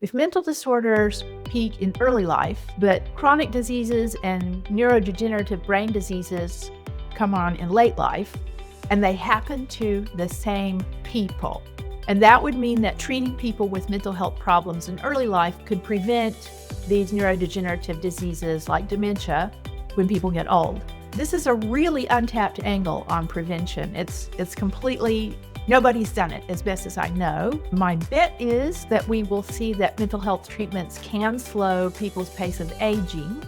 If mental disorders peak in early life, but chronic diseases and neurodegenerative brain diseases come on in late life, and they happen to the same people. And that would mean that treating people with mental health problems in early life could prevent these neurodegenerative diseases like dementia when people get old. This is a really untapped angle on prevention. It's completely, nobody's done it as best as I know. My bet is that we will see that mental health treatments can slow people's pace of aging.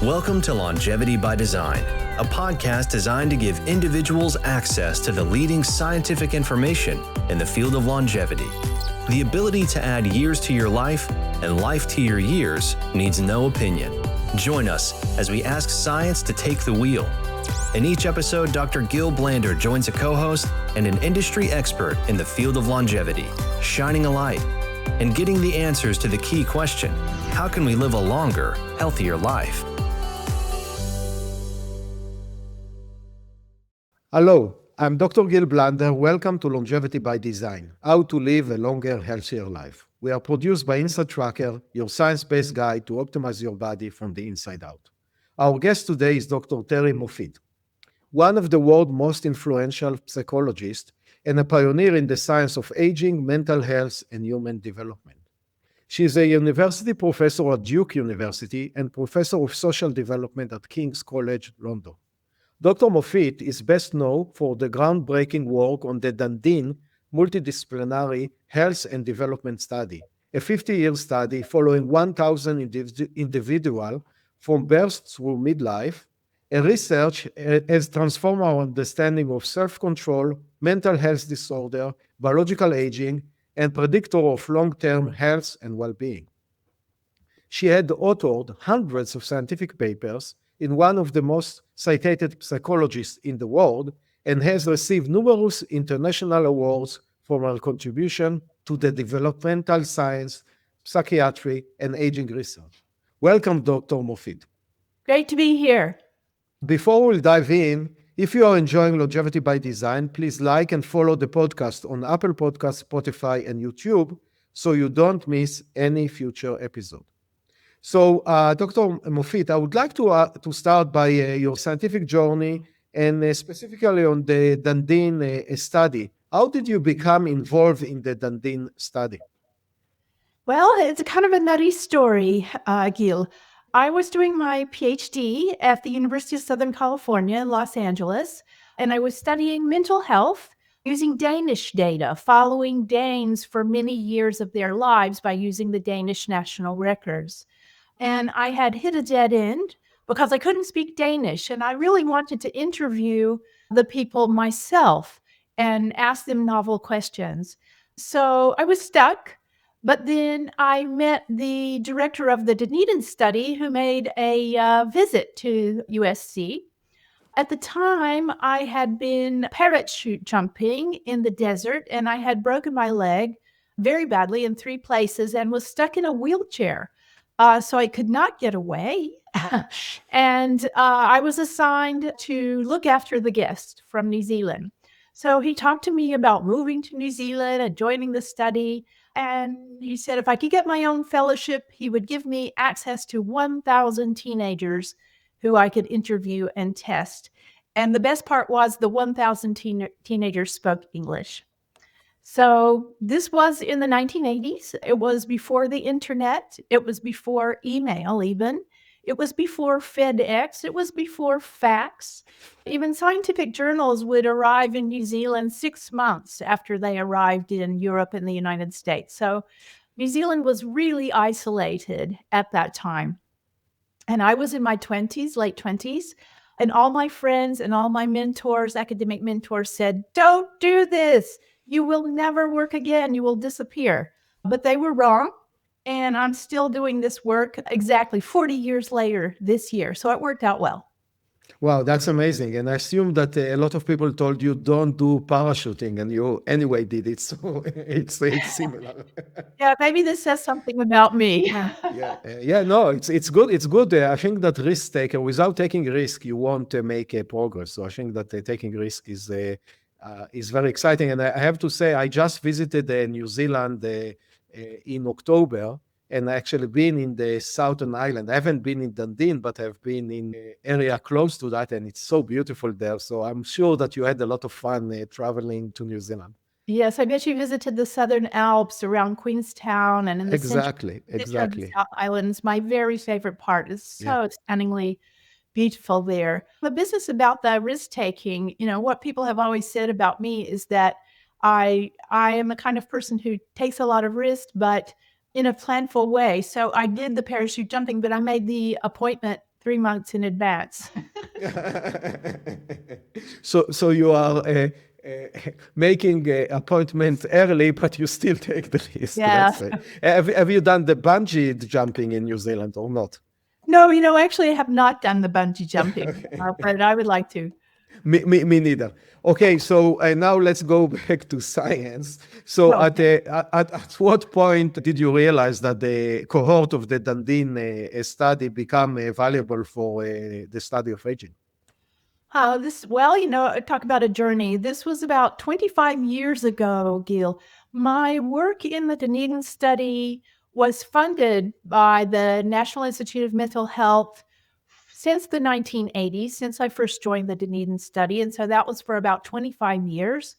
Welcome to Longevity by Design, a podcast designed to give individuals access to the leading scientific information in the field of longevity. The ability to add years to your life and life to your years needs no opinion. Join us as we ask science to take the wheel. In each episode, Dr. Gil Blander joins a co-host and an industry expert in the field of longevity, shining a light and getting the answers to the key question: how can we live a longer, healthier life? Hello, I'm Dr. Gil Blander. Welcome to Longevity by Design, how to live a longer, healthier life. We are produced by Inside Tracker, your science-based guide to optimize your body from the inside out. Our guest today is Dr. Terrie Moffitt, one of the world's most influential psychologists and a pioneer in the science of aging, mental health, and human development. She is a university professor at Duke University and professor of social development at King's College, London. Dr. Moffitt is best known for the groundbreaking work on the Dunedin multidisciplinary health and development study, a 50-year study following 1,000 individuals from birth through midlife. A research has transformed our understanding of self-control, mental health disorder, biological aging, and predictor of long-term health and well-being. She had authored hundreds of scientific papers in one of the most cited psychologists in the world, and has received numerous international awards for her contribution to the developmental science, psychiatry, and aging research. Welcome, Dr. Moffitt. Great to be here. Before we dive in, if you are enjoying Longevity by Design, please like and follow the podcast on Apple Podcasts, Spotify, and YouTube so you don't miss any future episode. So, Dr. Moffitt, I would like to start by your scientific journey and specifically on the Dunedin study. How did you become involved in the Dunedin study? Well, it's kind of a nutty story, Gil. I was doing my PhD at the University of Southern California in Los Angeles, and I was studying mental health using Danish data, following Danes for many years of their lives by using the Danish national records. And I had hit a dead end because I couldn't speak Danish, and I really wanted to interview the people myself and ask them novel questions. So I was stuck, but then I met the director of the Dunedin study who made a visit to USC. At the time, I had been parachute jumping in the desert, and I had broken my leg very badly in 3 places and was stuck in a wheelchair. So I could not get away. And I was assigned to look after the guest from New Zealand. So he talked to me about moving to New Zealand and joining the study. And he said if I could get my own fellowship, he would give me access to 1,000 teenagers who I could interview and test. And the best part was the 1,000 teenagers spoke English. So this was in the 1980s. It was before the internet. It was before email even. It was before FedEx. It was before fax. Even scientific journals would arrive in New Zealand 6 months after they arrived in Europe and the United States. So New Zealand was really isolated at that time. And I was in my 20s, late 20s. And all my friends and all my mentors, academic mentors said, don't do this. You will never work again. You will disappear. But they were wrong. And I'm still doing this work exactly 40 years later this year. So it worked out well. Wow, that's amazing. And I assume that a lot of people told you don't do parachuting, and you anyway did it. So it's similar. Yeah, maybe this says something about me. No, it's good. It's good. I think that risk taker, without taking risk, you won't make a progress. So I think that taking risk is very exciting. And I have to say, I just visited New Zealand in October, and I actually been in the Southern Island. I haven't been in Dunedin, but I've been in the area close to that, and it's so beautiful there. So I'm sure that you had a lot of fun traveling to New Zealand. Yes, I bet you visited the Southern Alps around Queenstown and in the center of the Exactly. South Islands. My very favorite part. It's Yeah. so stunningly beautiful there. The business about the risk taking, what people have always said about me is that I am the kind of person who takes a lot of risk, but in a planful way. So I did the parachute jumping, but I made the appointment 3 months in advance. So you are making appointments early, but you still take the risk. Yeah. Have you done the bungee jumping in New Zealand or not? No, actually I have not done the bungee jumping, but I would like to. Me neither. Okay, so now let's go back to science. So Okay. at what point did you realize that the cohort of the Dunedin study become valuable for the study of aging? Talk about a journey. This was about 25 years ago, Gil. My work in the Dunedin study was funded by the National Institute of Mental Health since the 1980s, since I first joined the Dunedin study. And so that was for about 25 years.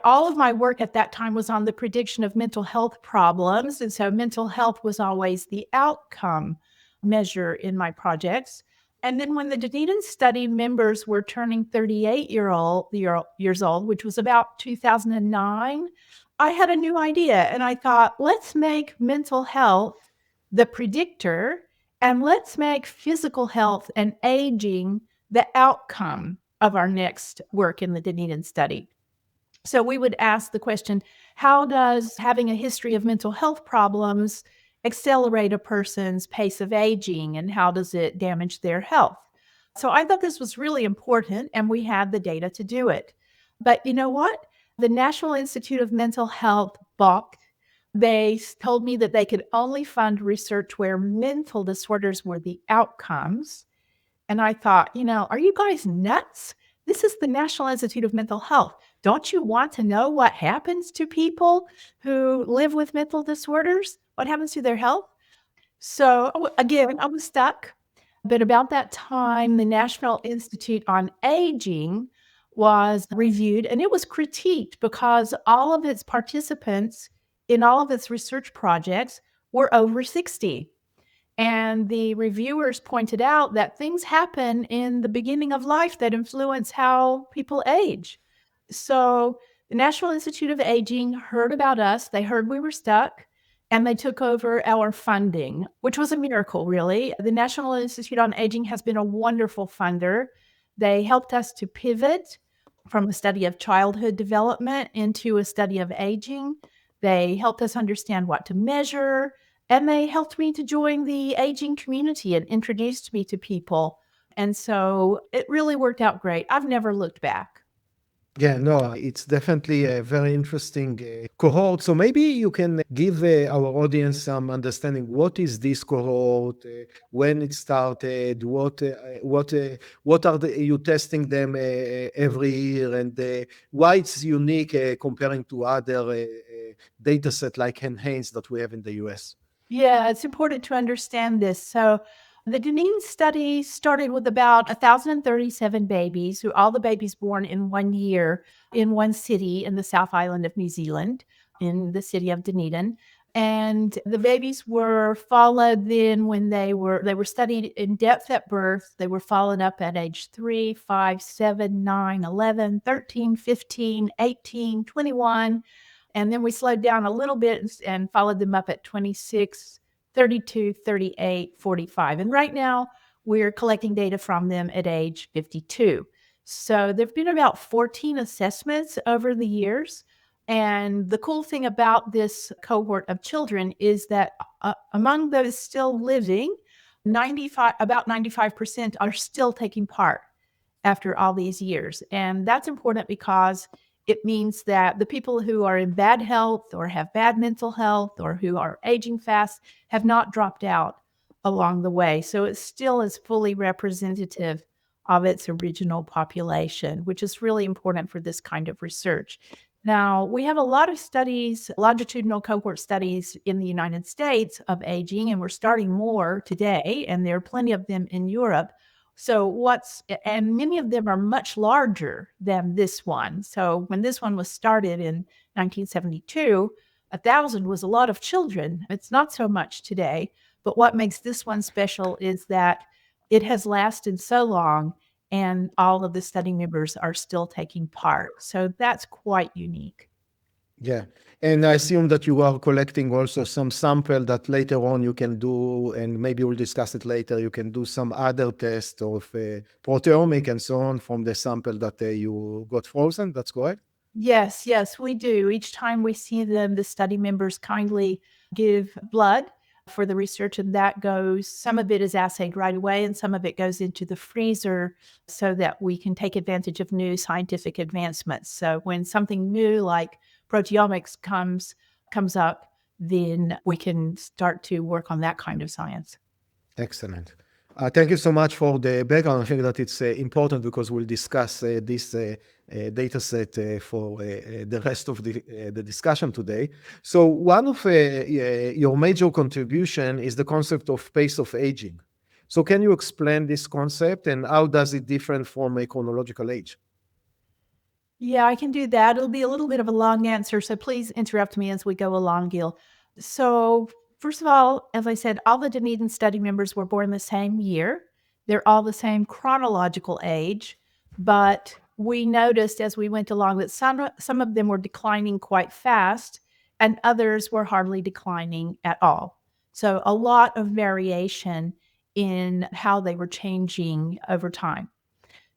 All of my work at that time was on the prediction of mental health problems. And so mental health was always the outcome measure in my projects. And then when the Dunedin study members were turning 38 years old, which was about 2009, I had a new idea. And I thought, let's make mental health the predictor, and let's make physical health and aging the outcome of our next work in the Dunedin study. So we would ask the question, how does having a history of mental health problems accelerate a person's pace of aging, and how does it damage their health? So I thought this was really important, and we had the data to do it. But you know what? The National Institute of Mental Health balked. They told me that they could only fund research where mental disorders were the outcomes. And I thought, are you guys nuts? This is the National Institute of Mental Health. Don't you want to know what happens to people who live with mental disorders? What happens to their health? So again, I was stuck. But about that time, the National Institute on Aging was reviewed, and it was critiqued because all of its participants in all of its research projects were over 60. And the reviewers pointed out that things happen in the beginning of life that influence how people age. So the National Institute of Aging heard about us. They heard we were stuck, and they took over our funding, which was a miracle, really. The National Institute on Aging has been a wonderful funder. They helped us to pivot from a study of childhood development into a study of aging. They helped us understand what to measure, and they helped me to join the aging community and introduced me to people. And so it really worked out great. I've never looked back. Yeah, no, it's definitely a very interesting cohort. So maybe you can give our audience some understanding. What is this cohort? When it started? What are you testing them every year? And why it's unique comparing to other data set like Enhance that we have in the US? Yeah, it's important to understand this. So the Dunedin study started with about 1,037 babies, all the babies born in 1 year in one city in the South Island of New Zealand, in the city of Dunedin. And the babies were followed then when they were studied in depth at birth. They were followed up at age 3, 5, 7, 9, 11, 13, 15, 18, 21. And then we slowed down a little bit and followed them up at 26, 32, 38, 45. And right now we're collecting data from them at age 52. So there've been about 14 assessments over the years. And the cool thing about this cohort of children is that among those still living, about 95% are still taking part after all these years. And that's important because it means that the people who are in bad health or have bad mental health or who are aging fast have not dropped out along the way. So it still is fully representative of its original population, which is really important for this kind of research. Now, we have a lot of studies, longitudinal cohort studies in the United States of aging, and we're starting more today, and there are plenty of them in Europe. And many of them are much larger than this one. So when this one was started in 1972, 1,000 was a lot of children. It's not so much today. But what makes this one special is that it has lasted so long and all of the study members are still taking part. So that's quite unique. Yeah. And I assume that you are collecting also some sample that later on you can do, and maybe we'll discuss it later. You can do some other test of proteomic and so on from the sample that you got frozen. That's correct? Yes, we do. Each time we see them, the study members kindly give blood for the research, and that goes, some of it is assayed right away, and some of it goes into the freezer so that we can take advantage of new scientific advancements. So when something new like proteomics comes up, then we can start to work on that kind of science. Excellent. Thank you so much for the background. I think that it's important because we'll discuss this data set for the rest of the discussion today. So one of your major contribution is the concept of pace of aging. So can you explain this concept and how does it differ from a chronological age? Yeah, I can do that. It'll be a little bit of a long answer, so please interrupt me as we go along, Gil. So, first of all, as I said, all the Dunedin study members were born the same year. They're all the same chronological age, but we noticed as we went along that some of them were declining quite fast and others were hardly declining at all. So, a lot of variation in how they were changing over time.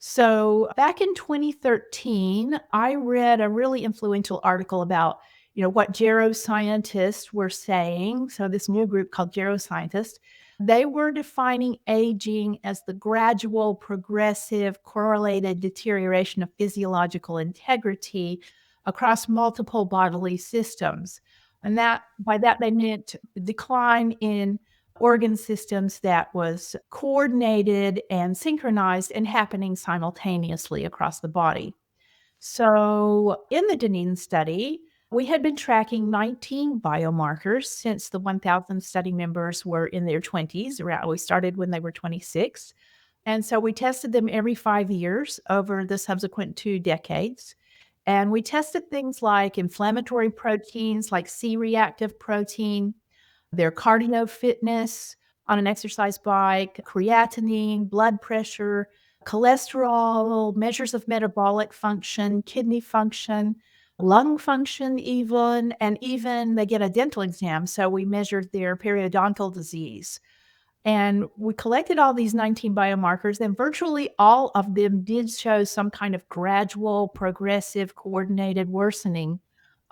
So back in 2013, I read a really influential article about, what geroscientists were saying. So this new group called geroscientists, they were defining aging as the gradual, progressive, correlated deterioration of physiological integrity across multiple bodily systems. And by that they meant decline in organ systems that was coordinated and synchronized and happening simultaneously across the body. So in the Dunedin study, we had been tracking 19 biomarkers since the 1,000 study members were in their 20s. We started when they were 26. And so we tested them every 5 years over the subsequent 2 decades. And we tested things like inflammatory proteins, like C-reactive protein, their cardio fitness on an exercise bike, creatinine, blood pressure, cholesterol, measures of metabolic function, kidney function, lung function even, and even they get a dental exam. So we measured their periodontal disease. And we collected all these 19 biomarkers, and virtually all of them did show some kind of gradual, progressive, coordinated worsening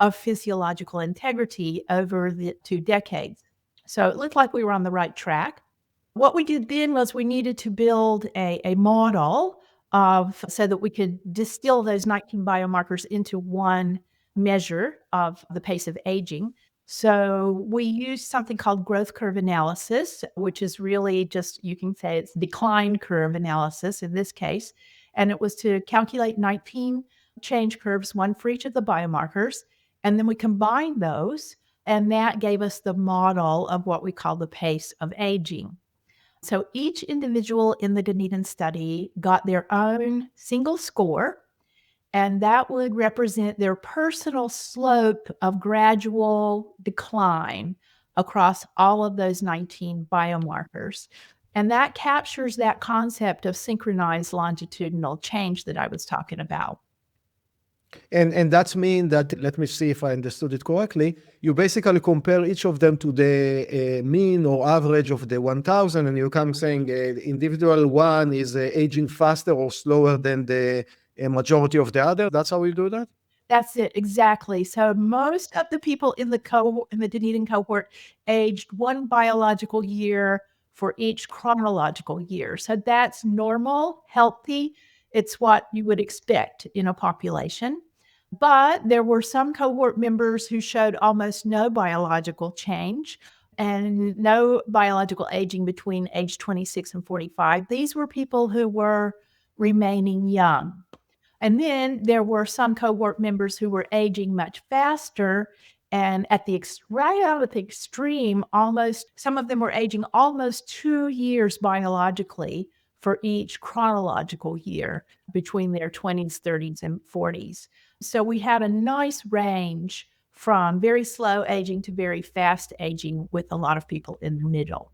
of physiological integrity over the 2 decades. So it looked like we were on the right track. What we did then was we needed to build a model so that we could distill those 19 biomarkers into one measure of the pace of aging. So we used something called growth curve analysis, which is really just, you can say it's decline curve analysis in this case. And it was to calculate 19 change curves, one for each of the biomarkers. And then we combined those, and that gave us the model of what we call the pace of aging. So each individual in the Dunedin study got their own single score, and that would represent their personal slope of gradual decline across all of those 19 biomarkers. And that captures that concept of synchronized longitudinal change that I was talking about. And that's mean that, let me see if I understood it correctly, you basically compare each of them to the mean or average of the 1,000, and you come saying individual one is aging faster or slower than the majority of the other. That's how we do that? That's it, exactly. So most of the people in the Dunedin cohort aged 1 biological year for each chronological year. So that's normal, healthy. It's what you would expect in a population. But there were some cohort members who showed almost no biological change and no biological aging between age 26 and 45. These were people who were remaining young. And then there were some cohort members who were aging much faster. And right out at the extreme, some of them were aging almost 2 years biologically for each chronological year between their 20s, 30s, and 40s. So we had a nice range from very slow aging to very fast aging with a lot of people in the middle.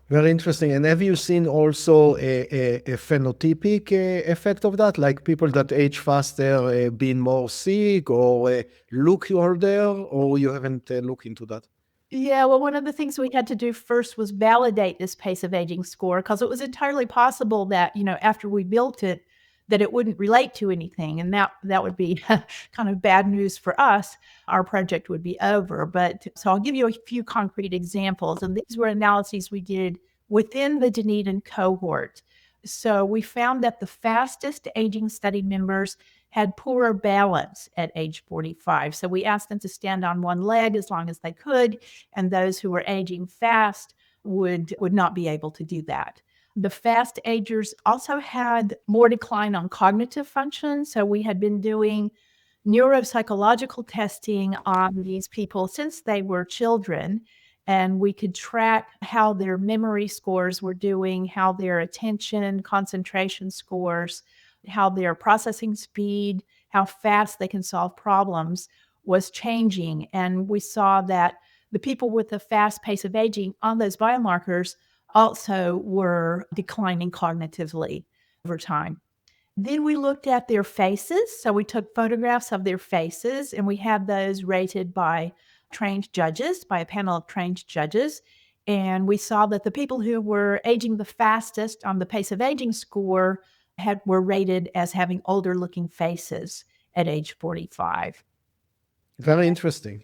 Very interesting. And have you seen also a phenotypic effect of that, like people that age faster being more sick or look older, or you haven't looked into that? Yeah, well, one of the things we had to do first was validate this pace of aging score, because it was entirely possible that, after we built it, that it wouldn't relate to anything. And that would be kind of bad news for us. Our project would be over. So I'll give you a few concrete examples. And these were analyses we did within the Dunedin cohort. So we found that the fastest aging study members had poorer balance at age 45. So we asked them to stand on one leg as long as they could, and those who were aging fast would not be able to do that. The fast agers also had more decline on cognitive function. So we had been doing neuropsychological testing on these people since they were children, and we could track how their memory scores were doing, how their attention, concentration scores, how their processing speed, how fast they can solve problems was changing. And we saw that the people with a fast pace of aging on those biomarkers also were declining cognitively over time. Then we looked at their faces. So we took photographs of their faces, and we had those rated by a panel of trained judges. And we saw that the people who were aging the fastest on the pace of aging score were rated as having older looking faces at age 45. Very interesting.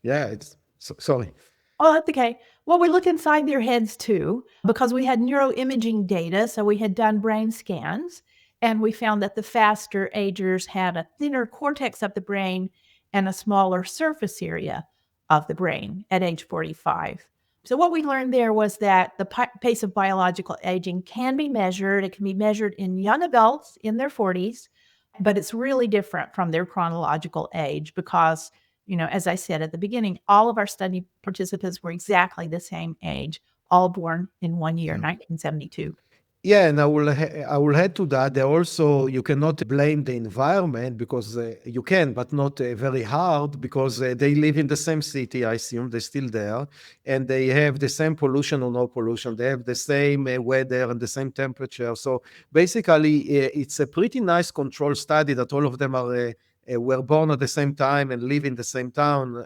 Yeah, sorry. Oh, that's okay. Well, we looked inside their heads too, because we had neuroimaging data. So we had done brain scans, and we found that the faster agers had a thinner cortex of the brain and a smaller surface area of the brain at age 45. So what we learned there was that the pace of biological aging can be measured. It can be measured in young adults in their 40s, but it's really different from their chronological age because, as I said at the beginning, all of our study participants were exactly the same age, all born in one year, 1972. Yeah, and I will add to that. You cannot blame the environment because you can, but not very hard because they live in the same city. I assume they're still there, and they have the same pollution or no pollution. They have the same weather and the same temperature. So basically, it's a pretty nice control study that all of them were born at the same time and live in the same town.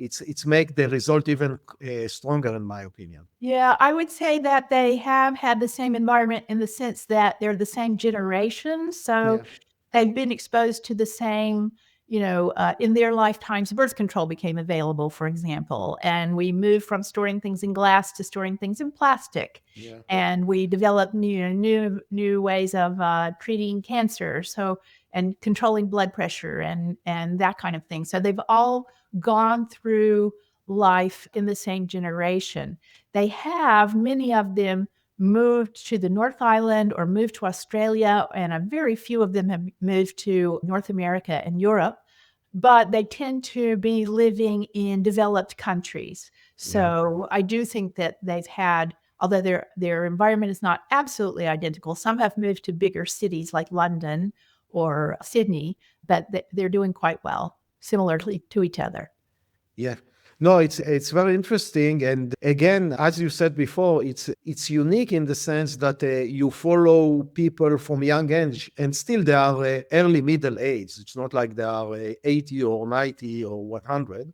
It's make the result even stronger, in my opinion. Yeah, I would say that they have had the same environment in the sense that they're the same generation. So they've been exposed to the same, in their lifetimes, birth control became available, for example. And we moved from storing things in glass to storing things in plastic. Yeah. And we developed new ways of treating cancer. And controlling blood pressure and that kind of thing. So they've all gone through life in the same generation. Many of them moved to the North Island or moved to Australia, and a very few of them have moved to North America and Europe, but they tend to be living in developed countries. So I do think that they've had, although their environment is not absolutely identical, some have moved to bigger cities like London or Sydney, but they're doing quite well, similarly to each other. Yeah. No, it's very interesting. And again, as you said before, it's unique in the sense that you follow people from young age and still they are early middle age. It's not like they are 80 or 90 or 100.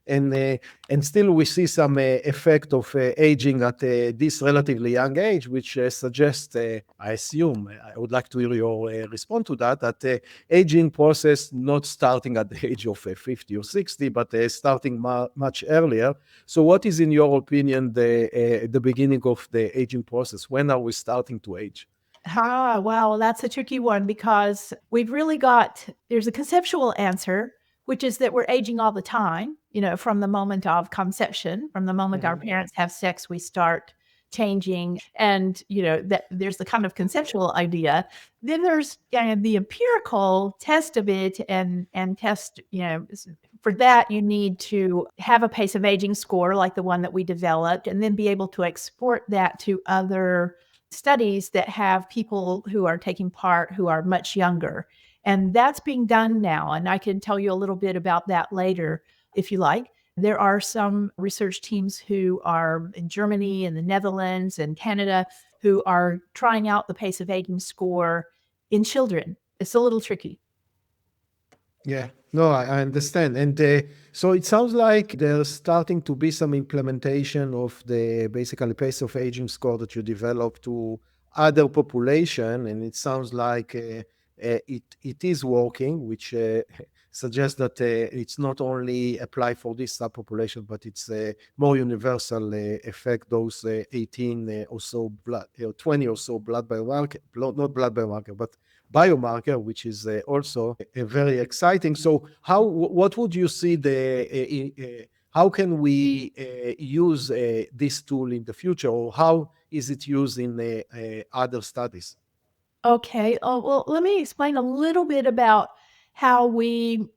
And still we see some effect of aging at this relatively young age, which suggests, I assume, I would like to hear your response to that aging process not starting at the age of 50 or 60, but starting much earlier. So what is, in your opinion, the beginning of the aging process? When are we starting to age? Well, that's a tricky one because there's a conceptual answer, which is that we're aging all the time, from the moment of conception, from the moment our parents have sex, we start changing, and that there's the kind of conceptual idea. Then there's the empirical test of it, and test, for that you need to have a pace of aging score like the one that we developed, and then be able to export that to other studies that have people who are taking part who are much younger. And that's being done now, and I can tell you a little bit about that later if you like. There are some research teams who are in Germany and the Netherlands and Canada who are trying out the pace of aging score in children. It's a little tricky. Yeah, no, I understand. And so it sounds like there's starting to be some implementation of the basically pace of aging score that you developed to other population. And it sounds like it is working, which suggests that it's not only apply for this subpopulation, but it's a more universal effect, those 18 or so blood, 20 or so blood biomarker, not blood biomarker, but biomarker, which is also very exciting. So what would you see how can we use this tool in the future, or how is it used in other studies? Okay. Oh, well, let me explain a little bit about how we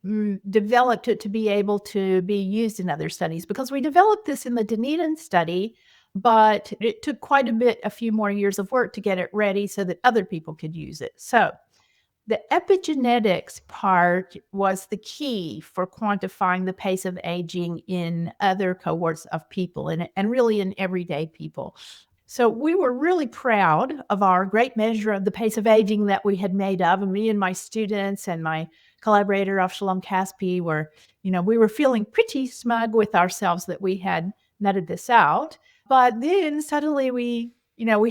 developed it to be able to be used in other studies, because we developed this in the Dunedin study, but it took quite a few more years of work to get it ready so that other people could use it. So the epigenetics part was the key for quantifying the pace of aging in other cohorts of people, and really in everyday people. So we were really proud of our great measure of the pace of aging that we had made up. And me and my students and my collaborator, Avshalom Caspi, we were feeling pretty smug with ourselves that we had nutted this out. But then suddenly we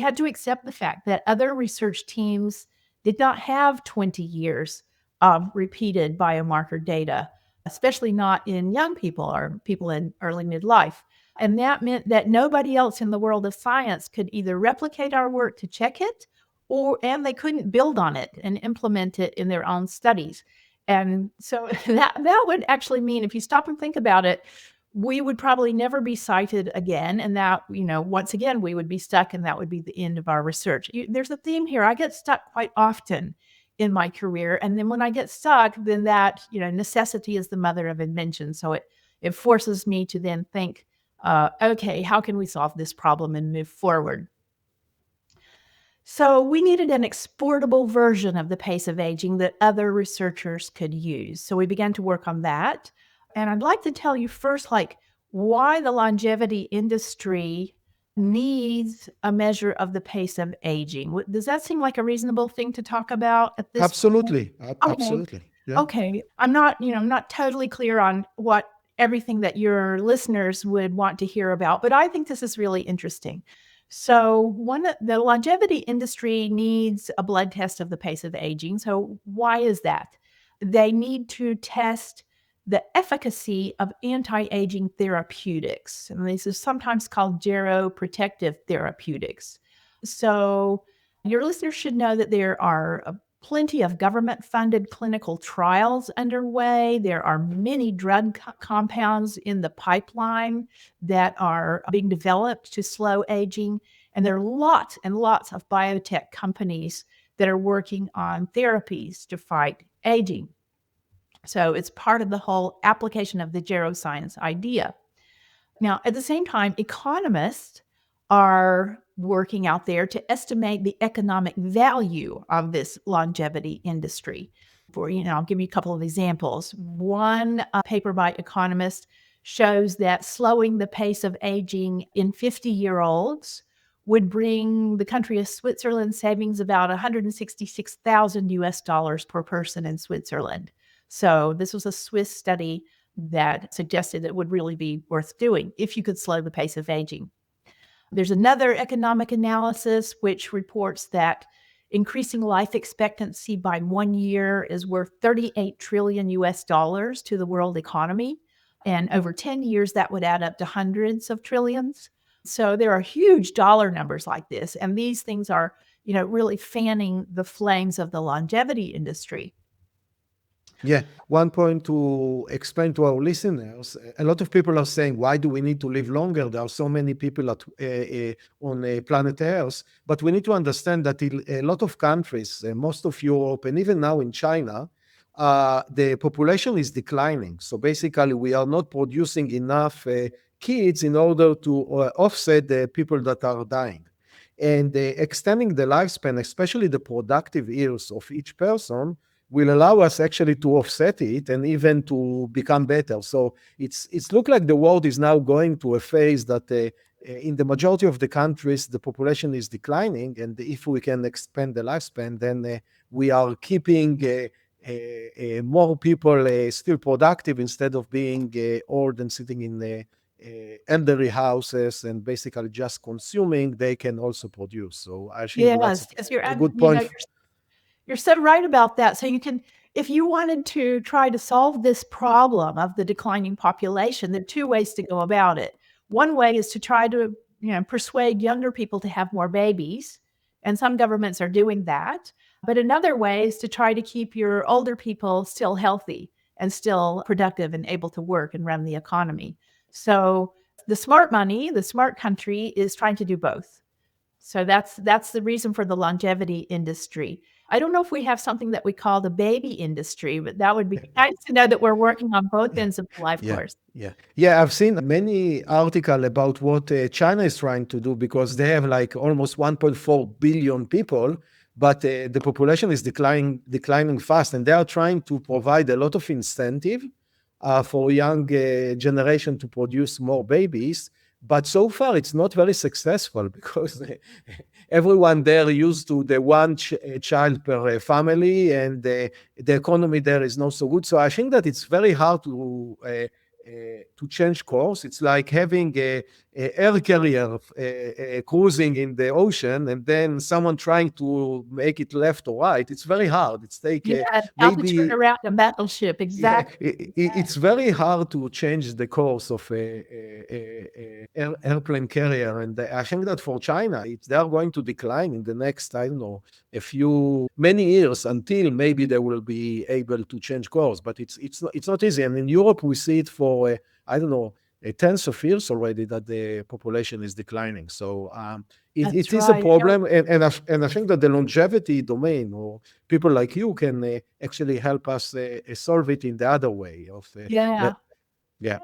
had to accept the fact that other research teams did not have 20 years of repeated biomarker data, especially not in young people or people in early midlife. And that meant that nobody else in the world of science could either replicate our work to check it, and they couldn't build on it and implement it in their own studies. And so that would actually mean, if you stop and think about it, we would probably never be cited again. And that, once again, we would be stuck, and that would be the end of our research. There's a theme here. I get stuck quite often in my career. And then when I get stuck, then that, necessity is the mother of invention. So it forces me to then think, okay, how can we solve this problem and move forward? So we needed an exportable version of the pace of aging that other researchers could use. So we began to work on that. And I'd like to tell you first, why the longevity industry needs a measure of the pace of aging. Does that seem like a reasonable thing to talk about at this Absolutely. point? Okay. Absolutely. Yeah. Okay. I'm not totally clear on what everything that your listeners would want to hear about, but I think this is really interesting. So the longevity industry needs a blood test of the pace of aging. So why is that? They need to test the efficacy of anti-aging therapeutics. And these are sometimes called geroprotective therapeutics. So your listeners should know that there are plenty of government-funded clinical trials underway. There are many drug compounds in the pipeline that are being developed to slow aging. And there are lots and lots of biotech companies that are working on therapies to fight aging. So it's part of the whole application of the geroscience idea. Now, at the same time, economists are working out there to estimate the economic value of this longevity industry. I'll give you a couple of examples. One paper by economists shows that slowing the pace of aging in 50-year-olds would bring the country of Switzerland savings about $166,000 per person in Switzerland. So this was a Swiss study that suggested it would really be worth doing if you could slow the pace of aging. There's another economic analysis which reports that increasing life expectancy by 1 year is worth $38 trillion to the world economy. And over 10 years, that would add up to hundreds of trillions. So there are huge dollar numbers like this. And these things are, really fanning the flames of the longevity industry. Yeah, one point to explain to our listeners, a lot of people are saying, why do we need to live longer? There are so many people on planet Earth. But we need to understand that in a lot of countries, most of Europe, and even now in China, the population is declining. So basically, we are not producing enough kids in order to offset the people that are dying. And extending the lifespan, especially the productive years of each person, will allow us actually to offset it and even to become better. So it's look like the world is now going to a phase that in the majority of the countries, the population is declining. And if we can expand the lifespan, then we are keeping more people still productive instead of being old and sitting in elderly houses and basically just consuming. They can also produce. So I think that's Yes, you're, a good you know, point. you're so right about that. So you can, if you wanted to try to solve this problem of the declining population, there are two ways to go about it. One way is to try to, persuade younger people to have more babies, and some governments are doing that. But another way is to try to keep your older people still healthy and still productive and able to work and run the economy. So the smart money, the smart country is trying to do both. So that's the reason for the longevity industry. I don't know if we have something that we call the baby industry, but that would be nice to know that we're working on both ends of the life Yeah, course. yeah. I've seen many articles about what China is trying to do because they have like almost 1.4 billion people, but the population is declining fast, and they are trying to provide a lot of incentive for young generation to produce more babies. But so far, it's not very successful because everyone there used to the one child per family, and the economy there is not so good. So I think that it's very hard to change course. It's like having a air carrier cruising in the ocean, and then someone trying to make it left or right. It's very hard. It's take Yeah, how to turn maybe around a battleship, yeah, exactly. it's very hard to change the course of a airplane carrier. And I think that for China, they are going to decline in the next, I don't know, many years until maybe they will be able to change course. But it's not easy. And in Europe, we see it for, I don't know, tens of years already that the population is declining. So That's it is a right. problem. And I think that the longevity domain or people like you can actually help us solve it in the other way of Yeah. yeah.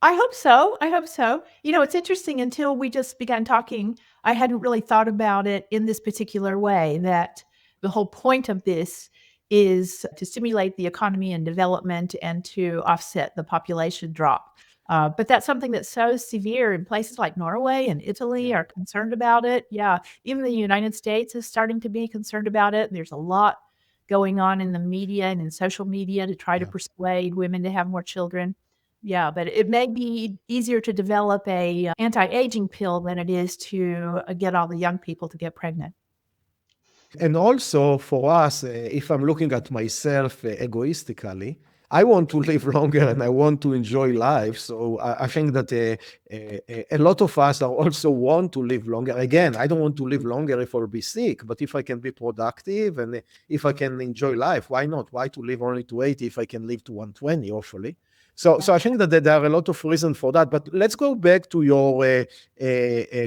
I hope so. I hope so. It's interesting, until we just began talking, I hadn't really thought about it in this particular way, that the whole point of this is to stimulate the economy and development and to offset the population drop. But that's something that's so severe in places like Norway and Italy Yeah. are concerned about it. Yeah. Even the United States is starting to be concerned about it. There's a lot going on in the media and in social media to try to Yeah. persuade women to have more children. Yeah, but it may be easier to develop a anti-aging pill than it is to get all the young people to get pregnant. And also for us, if I'm looking at myself egoistically, I want to live longer and I want to enjoy life. So I think that a lot of us are also want to live longer. Again, I don't want to live longer if I'll be sick, but if I can be productive and if I can enjoy life, why not? Why to live only to 80 if I can live to 120, hopefully? So I think that there are a lot of reasons for that. But let's go back to your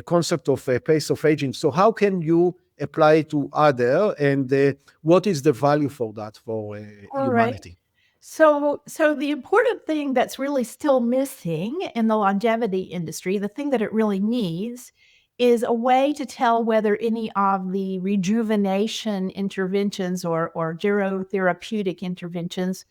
concept of pace of aging. So how can you apply to other, and what is the value for that for All right. humanity? So the important thing that's really still missing in the longevity industry, the thing that it really needs, is a way to tell whether any of the rejuvenation interventions or gerotherapeutic interventions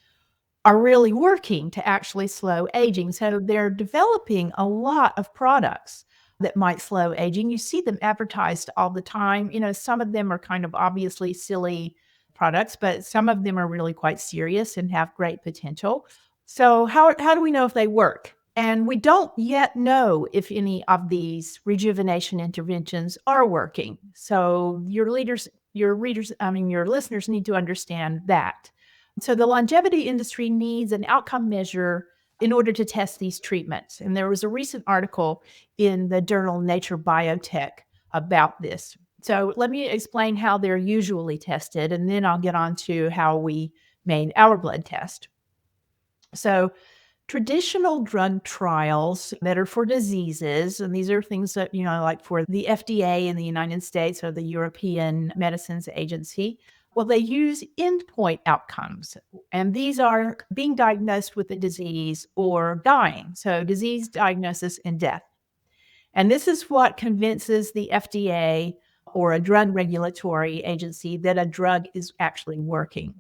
are really working to actually slow aging. So they're developing a lot of products that might slow aging. You see them advertised all the time. Some of them are kind of obviously silly products, but some of them are really quite serious and have great potential. So how do we know if they work? And we don't yet know if any of these rejuvenation interventions are working. So your listeners need to understand that. So the longevity industry needs an outcome measure in order to test these treatments. And there was a recent article in the journal Nature Biotech about this. So let me explain how they're usually tested, and then I'll get on to how we made our blood test. So traditional drug trials that are for diseases, and these are things that, like for the FDA in the United States or the European Medicines Agency, well, they use endpoint outcomes, and these are being diagnosed with a disease or dying. So disease, diagnosis, and death. And this is what convinces the FDA or a drug regulatory agency that a drug is actually working.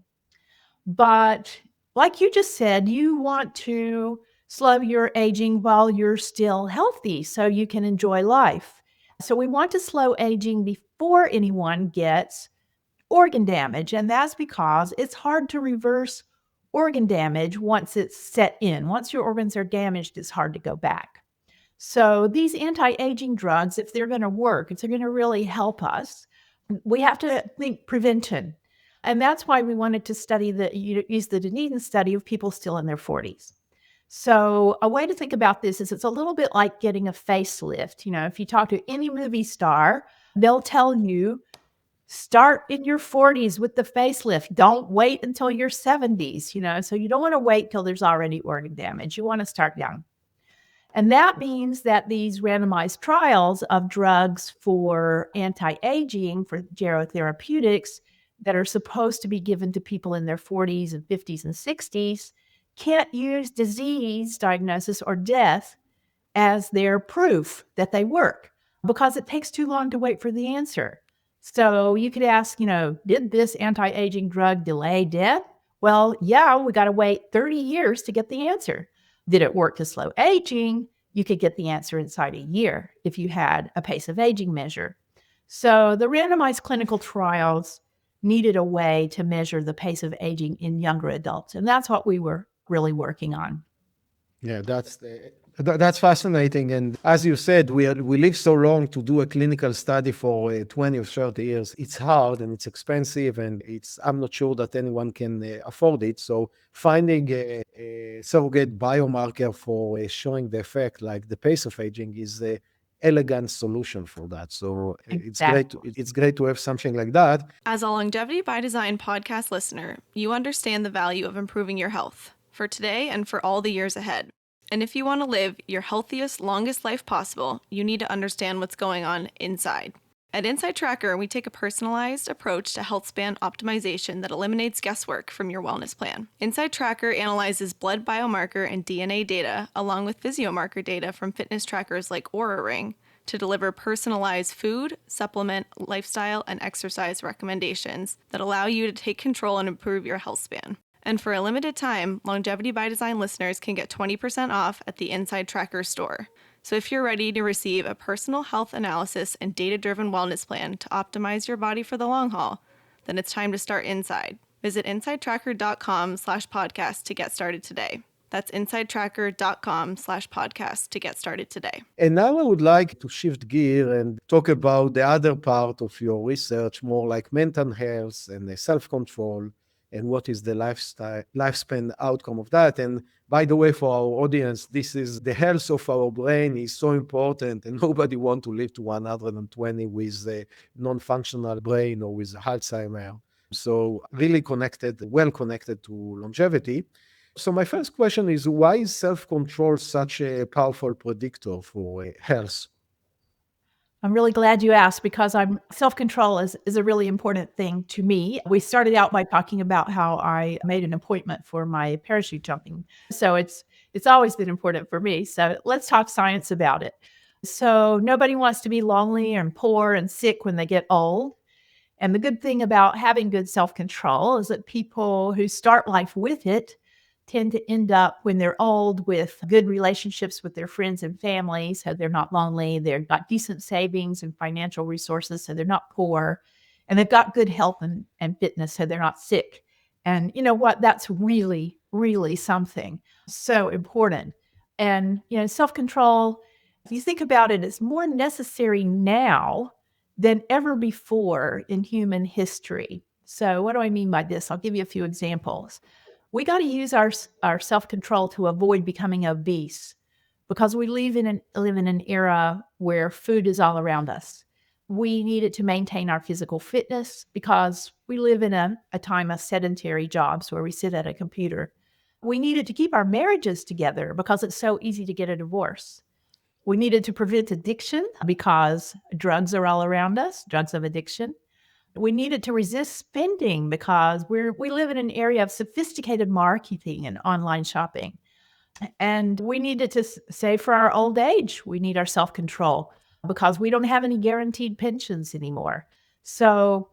But like you just said, you want to slow your aging while you're still healthy so you can enjoy life. So we want to slow aging before anyone gets organ damage. And that's because it's hard to reverse organ damage once it's set in. Once your organs are damaged, it's hard to go back. So these anti-aging drugs, if they're going to work, if they're going to really help us, we have to think prevention. And that's why we wanted to use the Dunedin study of people still in their 40s. So a way to think about this is it's a little bit like getting a facelift. If you talk to any movie star, they'll tell you, start in your 40s with the facelift. Don't wait until your 70s, so you don't want to wait till there's already organ damage. You want to start young. And that means that these randomized trials of drugs for anti-aging, for gerotherapeutics, that are supposed to be given to people in their 40s and 50s and 60s, can't use disease, diagnosis, or death as their proof that they work because it takes too long to wait for the answer. So you could ask, did this anti-aging drug delay death? Well, yeah, we got to wait 30 years to get the answer. Did it work to slow aging? You could get the answer inside a year if you had a pace of aging measure. So the randomized clinical trials needed a way to measure the pace of aging in younger adults. And that's what we were really working on. Yeah, that's fascinating. And as you said, we live so long to do a clinical study for 20 or 30 years. It's hard and it's expensive, and I'm not sure that anyone can afford it. So finding a surrogate biomarker for showing the effect, like the pace of aging, is an elegant solution for that. So Exactly. it's great to have something like that. As a Longevity by Design podcast listener, you understand the value of improving your health for today and for all the years ahead. And if you want to live your healthiest, longest life possible, you need to understand what's going on inside. At Inside Tracker, we take a personalized approach to Healthspan optimization that eliminates guesswork from your wellness plan. Inside Tracker analyzes blood biomarker and DNA data, along with physiomarker data from fitness trackers like Oura Ring, to deliver personalized food, supplement, lifestyle, and exercise recommendations that allow you to take control and improve your health span. And for a limited time, Longevity by Design listeners can get 20% off at the Inside Tracker store. So if you're ready to receive a personal health analysis and data-driven wellness plan to optimize your body for the long haul, then it's time to start inside. Visit insidetracker.com/podcast to get started today. That's insidetracker.com/podcast to get started today. And now I would like to shift gear and talk about the other part of your research, more like mental health and self-control, and what is the lifespan outcome of that. And by the way, for our audience, this is the health of our brain is so important, and nobody wants to live to 120 with a non-functional brain or with Alzheimer. So really well connected to longevity. So my first question is, why is self-control such a powerful predictor for health? I'm really glad you asked because self-control is a really important thing to me. We started out by talking about how I made an appointment for my parachute jumping. So it's always been important for me. So let's talk science about it. So nobody wants to be lonely and poor and sick when they get old. And the good thing about having good self-control is that people who start life with it tend to end up when they're old with good relationships with their friends and families, so they're not lonely, they've got decent savings and financial resources, so they're not poor, and they've got good health and fitness, so they're not sick. And you know what? That's really, really something so important. And, self-control, if you think about it, it's more necessary now than ever before in human history. So what do I mean by this? I'll give you a few examples. We got to use our self-control to avoid becoming obese because we live in an era where food is all around us. we needed to maintain our physical fitness because we live in a time of sedentary jobs where we sit at a computer. We needed to keep our marriages together because it's so easy to get a divorce. We needed to prevent addiction because drugs are all around us, drugs of addiction. We needed to resist spending because we live in an area of sophisticated marketing and online shopping. And we needed to save for our old age. We need our self-control because we don't have any guaranteed pensions anymore. So,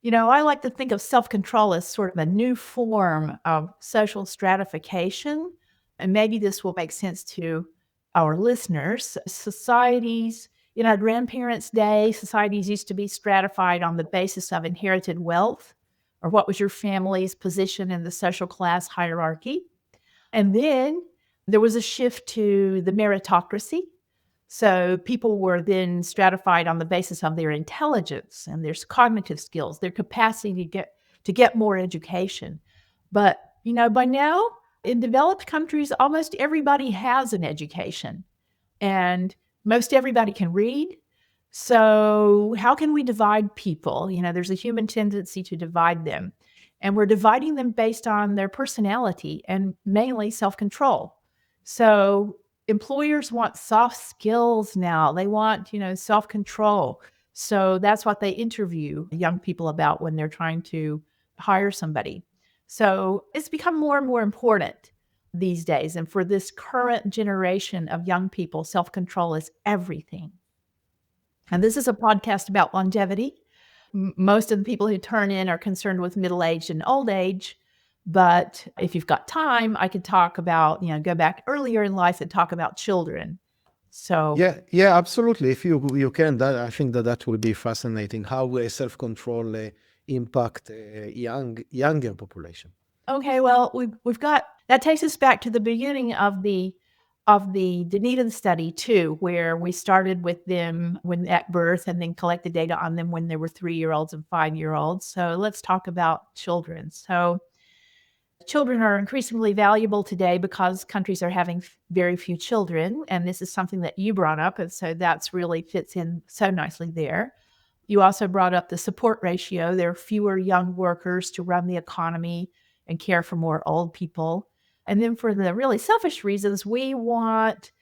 I like to think of self-control as sort of a new form of social stratification. And maybe this will make sense to our listeners. Societies, Grandparents' Day, societies used to be stratified on the basis of inherited wealth or what was your family's position in the social class hierarchy. And then there was a shift to the meritocracy. So people were then stratified on the basis of their intelligence and their cognitive skills, their capacity to get more education. But, by now, in developed countries, almost everybody has an education and most everybody can read. So how can we divide people? There's a human tendency to divide them. And we're dividing them based on their personality and mainly self-control. So employers want soft skills now. They want, self-control. So that's what they interview young people about when they're trying to hire somebody. So it's become more and more important these days. And for this current generation of young people, self-control is everything. And this is a podcast about longevity. Most of the people who turn in are concerned with middle age and old age. But if you've got time, I could talk about, go back earlier in life and talk about children. So Yeah, absolutely. If you can, I think that will be fascinating. How self-control impact younger population. Okay, well, we've got that takes us back to the beginning of the Dunedin study too, where we started with them when at birth and then collected data on them when they were 3-year-olds and 5-year-olds. So let's talk about children. So children are increasingly valuable today because countries are having very few children. And this is something that you brought up. And so that's really fits in so nicely there. You also brought up the support ratio. There are fewer young workers to run the economy and care for more old people. And then for the really selfish reasons, we want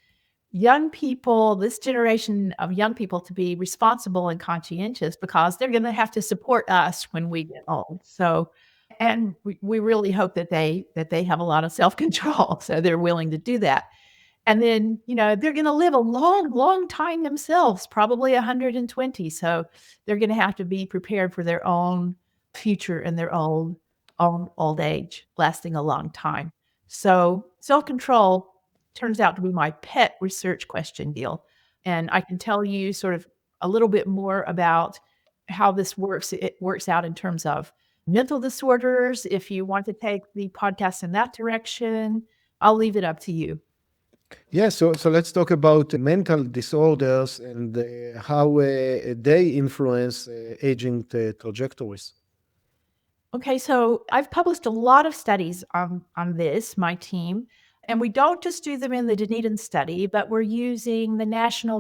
young people, this generation of young people, to be responsible and conscientious because they're going to have to support us when we get old. So, and we really hope that they have a lot of self-control, so they're willing to do that. And then, they're going to live a long, long time themselves, probably 120. So they're going to have to be prepared for their own future and their own old age, lasting a long time. So self-control turns out to be my pet research question, Gil. And I can tell you sort of a little bit more about how this works. It works out in terms of mental disorders. If you want to take the podcast in that direction, I'll leave it up to you. Yeah, so let's talk about mental disorders and how they influence aging trajectories. Okay, so I've published a lot of studies on this, my team, and we don't just do them in the Dunedin study, but we're using the national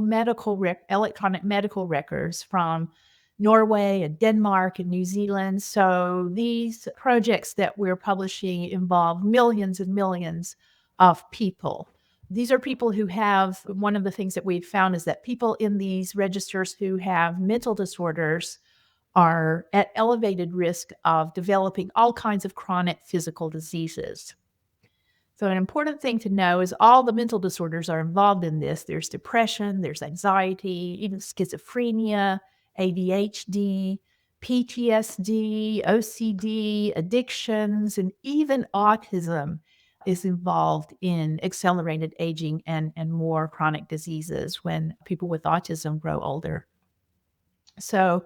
electronic medical records from Norway and Denmark and New Zealand. So these projects that we're publishing involve millions and millions of people. These are people who have, one of the things that we've found is that people in these registers who have mental disorders are at elevated risk of developing all kinds of chronic physical diseases. So an important thing to know is all the mental disorders are involved in this. There's depression, there's anxiety, even schizophrenia, ADHD, PTSD, OCD, addictions, and even autism is involved in accelerated aging and more chronic diseases when people with autism grow older. So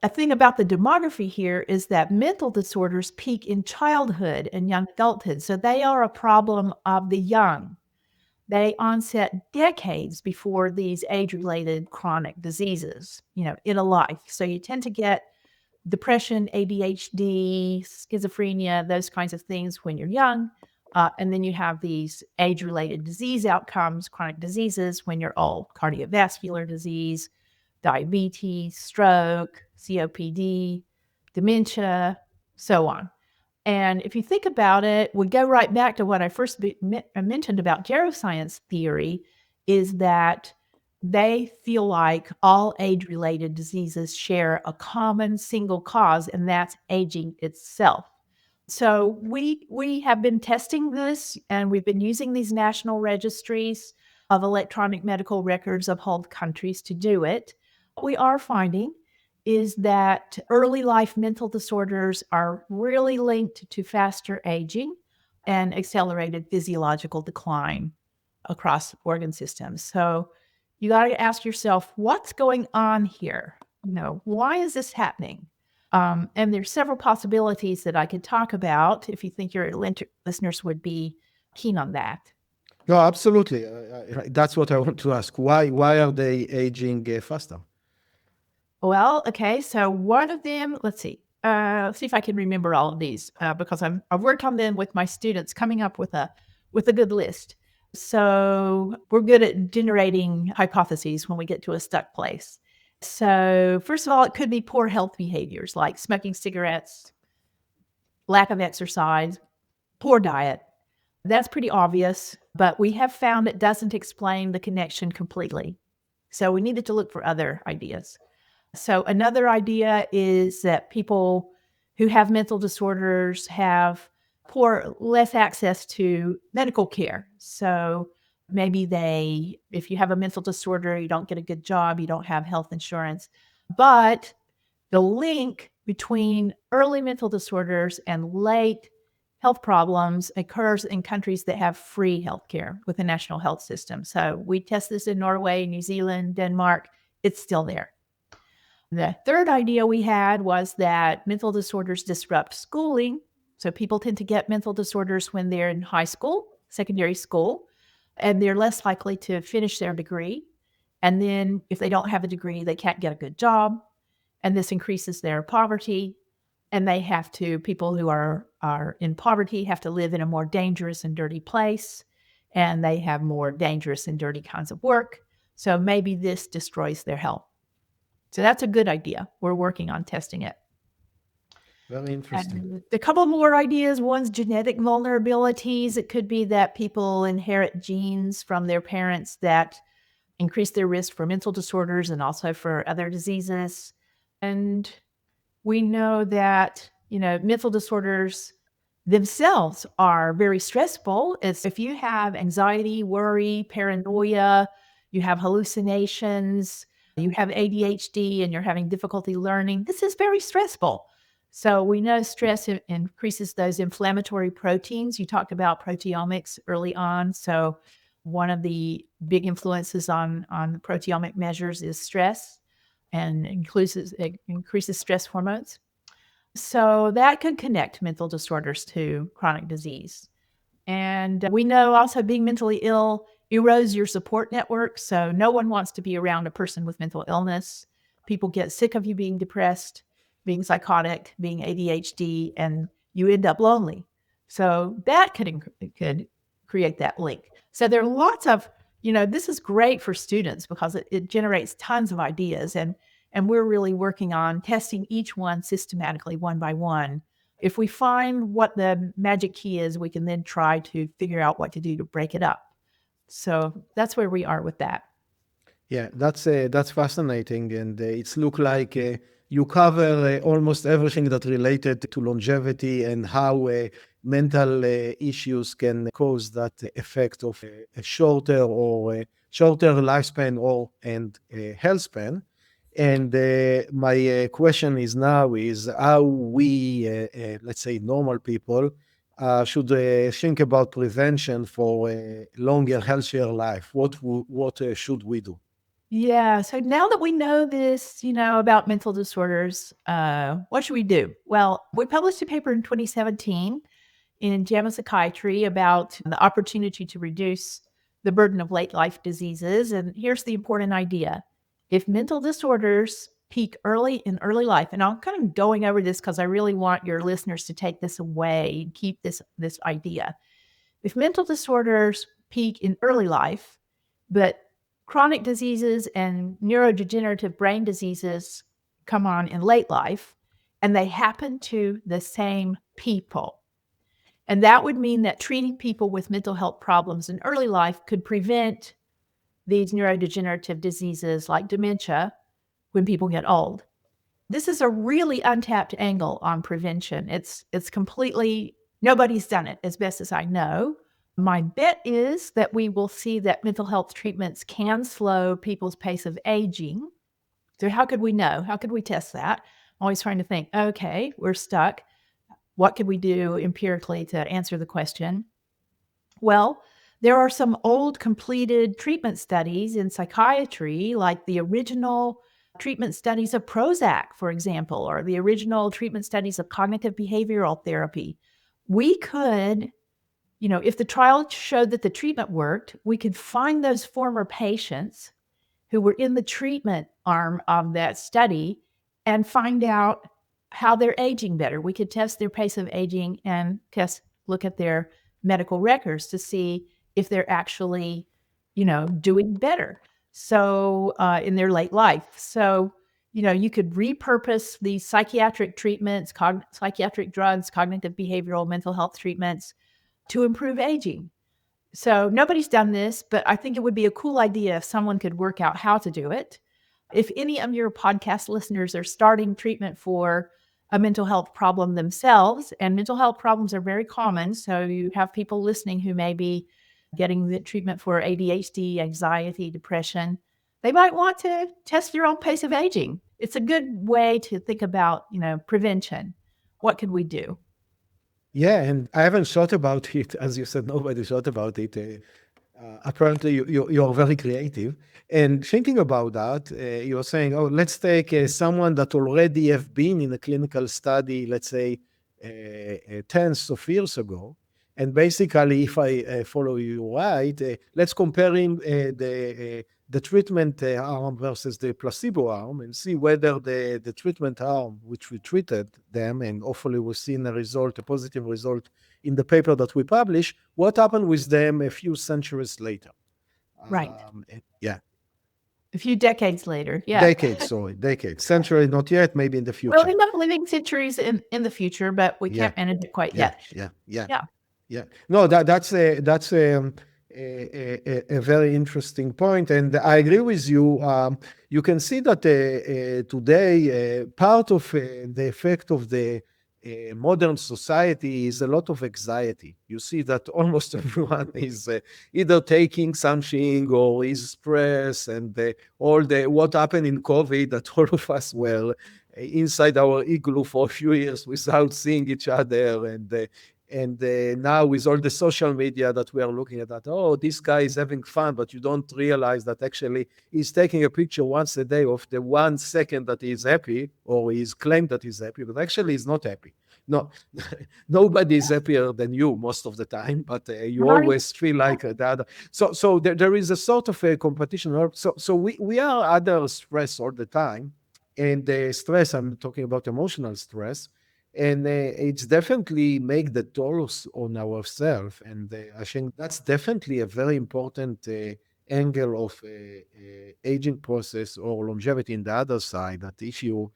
a thing about the demography here is that mental disorders peak in childhood and young adulthood. So they are a problem of the young. They onset decades before these age-related chronic diseases, in a life. So you tend to get depression, ADHD, schizophrenia, those kinds of things when you're young. And then you have these age-related disease outcomes, chronic diseases when you're old, cardiovascular disease, diabetes, stroke, COPD, dementia, so on. And if you think about it, we go right back to what I first mentioned about geroscience theory, is that they feel like all age-related diseases share a common single cause, and that's aging itself. So we have been testing this, and we've been using these national registries of electronic medical records of whole countries to do it. What we are finding is that early life mental disorders are really linked to faster aging and accelerated physiological decline across organ systems. So you got to ask yourself, what's going on here? Why is this happening? And there's several possibilities that I could talk about if you think your listeners would be keen on that. No, absolutely. That's what I want to ask. Why are they aging faster? Well, okay, so one of them, let's see if I can remember all of these because I've worked on them with my students, coming up with a good list. So we're good at generating hypotheses when we get to a stuck place. So first of all, it could be poor health behaviors like smoking cigarettes, lack of exercise, poor diet. That's pretty obvious, but we have found it doesn't explain the connection completely. So we needed to look for other ideas. So another idea is that people who have mental disorders have less access to medical care. So maybe if you have a mental disorder, you don't get a good job, you don't have health insurance. But the link between early mental disorders and late health problems occurs in countries that have free healthcare with a national health system. So we test this in Norway, New Zealand, Denmark. It's still there. The third idea we had was that mental disorders disrupt schooling. So people tend to get mental disorders when they're in high school, secondary school, and they're less likely to finish their degree. And then if they don't have a degree, they can't get a good job. And this increases their poverty. And people who are in poverty have to live in a more dangerous and dirty place. And they have more dangerous and dirty kinds of work. So maybe this destroys their health. So that's a good idea. We're working on testing it. Very interesting. And a couple more ideas. One's genetic vulnerabilities. It could be that people inherit genes from their parents that increase their risk for mental disorders and also for other diseases. And we know that, mental disorders themselves are very stressful. If you have anxiety, worry, paranoia, you have hallucinations, you have ADHD, and you're having difficulty learning, this is very stressful. So we know stress increases those inflammatory proteins. You talked about proteomics early on. So one of the big influences on proteomic measures is stress, and it increases stress hormones. So that could connect mental disorders to chronic disease. And we know also being mentally ill erodes your support network. So no one wants to be around a person with mental illness. People get sick of you being depressed, being psychotic, being ADHD, and you end up lonely. So that could create that link. So there are lots of, this is great for students because it generates tons of ideas. And we're really working on testing each one systematically, one by one. If we find what the magic key is, we can then try to figure out what to do to break it up. So that's where we are with that. Yeah, that's fascinating, and it's look like you cover almost everything that related to longevity and how mental issues can cause that effect of a shorter lifespan and health span. And my question is how we, let's say, normal people should think about prevention for a longer, healthier life. What should we do? Yeah. So now that we know this, about mental disorders, what should we do? Well, we published a paper in 2017 in JAMA Psychiatry about the opportunity to reduce the burden of late life diseases. And here's the important idea. If mental disorders peak early in early life, and I'm kind of going over this because I really want your listeners to take this away and keep this idea. If mental disorders peak in early life, but chronic diseases and neurodegenerative brain diseases come on in late life, and they happen to the same people. And that would mean that treating people with mental health problems in early life could prevent these neurodegenerative diseases like dementia when people get old. This is a really untapped angle on prevention. It's completely, nobody's done it as best as I know. My bet is that we will see that mental health treatments can slow people's pace of aging. So how could we know? How could we test that? I'm always trying to think, okay, we're stuck. What could we do empirically to answer the question? Well, there are some old completed treatment studies in psychiatry, like the original treatment studies of Prozac, for example, or the original treatment studies of cognitive behavioral therapy. We could, if the trial showed that the treatment worked, we could find those former patients who were in the treatment arm of that study and find out how they're aging better. We could test their pace of aging and look at their medical records to see if they're actually, doing better. So in their late life. So, you could repurpose these psychiatric treatments, psychiatric drugs, cognitive behavioral mental health treatments to improve aging. So nobody's done this, but I think it would be a cool idea if someone could work out how to do it. If any of your podcast listeners are starting treatment for a mental health problem themselves, and mental health problems are very common, so you have people listening who may be getting the treatment for ADHD, anxiety, depression, they might want to test their own pace of aging. It's a good way to think about, prevention. What could we do? Yeah, and I haven't thought about it. As you said, nobody thought about it. Apparently, you are very creative. And thinking about that, you're saying, oh, let's take someone that already have been in a clinical study, let's say, tens of years ago. And basically, if I follow you right, let's compare the treatment arm versus the placebo arm and see whether the treatment arm, which we treated them, and hopefully we've seen a positive result in the paper that we publish, what happened with them a few centuries later. Right. Yeah. A few decades later. Yeah. Decades. Century, not yet, maybe in the future. We'll end up living centuries in the future, but we can't manage it quite yet. Yeah. No, that's a very interesting point, and I agree with you. You can see that today part of the effect of the modern society is a lot of anxiety. You see that almost everyone is either taking something or is stressed, and all what happened in COVID, that all of us were inside our igloo for a few years without seeing each other, and now with all the social media that we are looking at that, oh, this guy is having fun, but you don't realize that actually he's taking a picture once a day of the 1 second that he's happy, or he's claimed that he's happy, but actually he's not happy. No, nobody is happier than you most of the time, but you always feel like the other. So there is a sort of a competition. So we are under stress all the time, and stress, I'm talking about emotional stress, and it's definitely make the tolls on ourselves. And I think that's definitely a very important angle of aging process or longevity in the other side, that if you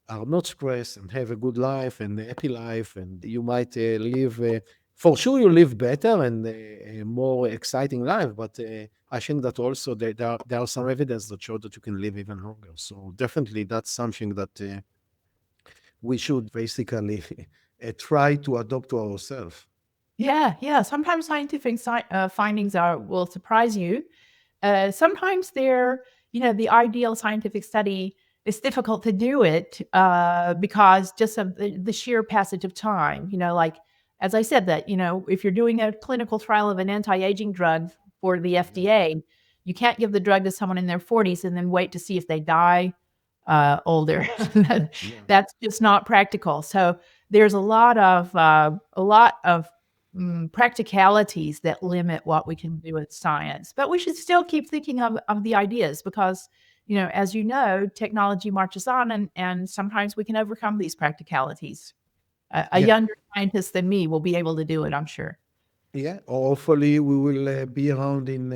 are not stressed and have a good life and a happy life, and you might live, for sure you live better and a more exciting life, but I think that also there are some evidence that show that you can live even longer. So definitely that's something that we should basically try to adopt to ourselves. Yeah. Sometimes scientific findings will surprise you. Sometimes they're, the ideal scientific study, it's difficult to do it because just of the sheer passage of time. Like, as I said, that, if you're doing a clinical trial of an anti-aging drug for the FDA, you can't give the drug to someone in their 40s and then wait to see if they die older. That's just not practical. So there's a lot of practicalities that limit what we can do with science, but we should still keep thinking of the ideas because, as you know, technology marches on, and sometimes we can overcome these practicalities. A younger scientist than me will be able to do it, I'm sure. Yeah, hopefully we will be around in